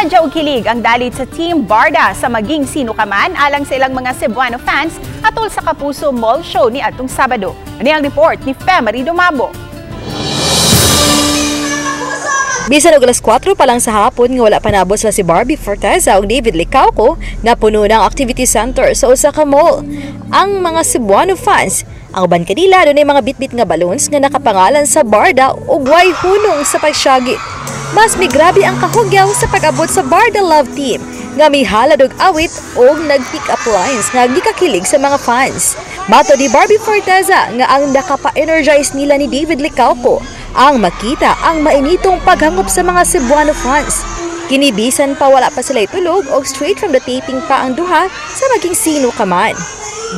Sadya og kilig ang dalit sa Team Barda sa maging sino ka man alang sa ilang mga Cebuano fans atol sa Kapuso Mall Show ni atong Sabado. Ani ang report ni Femery Dumabo. Bisan og alas 4 pa lang sa hapon nga wala pa nabot sila si Barbie Forteza ug David Licauco na puno ng activity center sa usa ka mall. Ang mga Cebuano fans, ang uban kanila dunay mga bitbit nga balloons nga nakapangalan sa Barda ug way hunong sa pagsyagi. Mas migrabe ang kahugyaw sa pag-abot sa Barda Love Team nga mihalad og awit og nag-pick up lines nga gikakilig sa mga fans. Mato di Barbie Forteza nga ang nakapa-energize nila ni David Licauco ang makita ang mainitong paghangop sa mga Cebuano fans. Kinibisan pa wala pa sila itulog o straight from the taping pa ang duha sa maging sino ka man.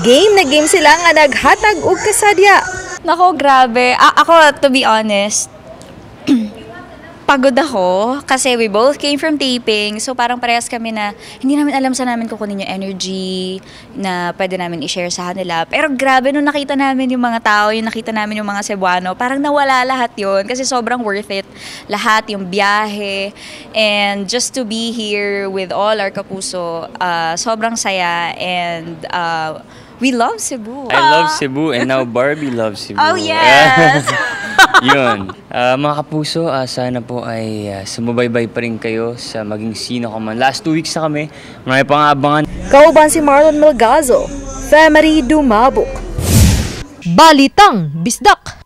Game na game sila nga naghatag og kasadya. Nako, grabe. Ako, to be honest, pagod ako kasi we both came from taping. So parang parehas kami na hindi namin alam saan namin kukunin yung energy na pwede namin i-share sa kanila. Pero grabe nung nakita namin yung mga tao, yung nakita namin yung mga Cebuano, parang nawala lahat yun kasi sobrang worth it. Lahat, yung biyahe. And just to be here with all our Kapuso, sobrang saya and we love Cebu. I love Cebu and now Barbie loves Cebu. Oh, yes! Yun. Mga Kapuso, sana po ay sumubaybay pa rin kayo sa maging sino ka man. Last 2 weeks na kami. Marami pang abangan. Kauban si Marlon Melgazo, Femery Dumabo. Balitang Bisdak.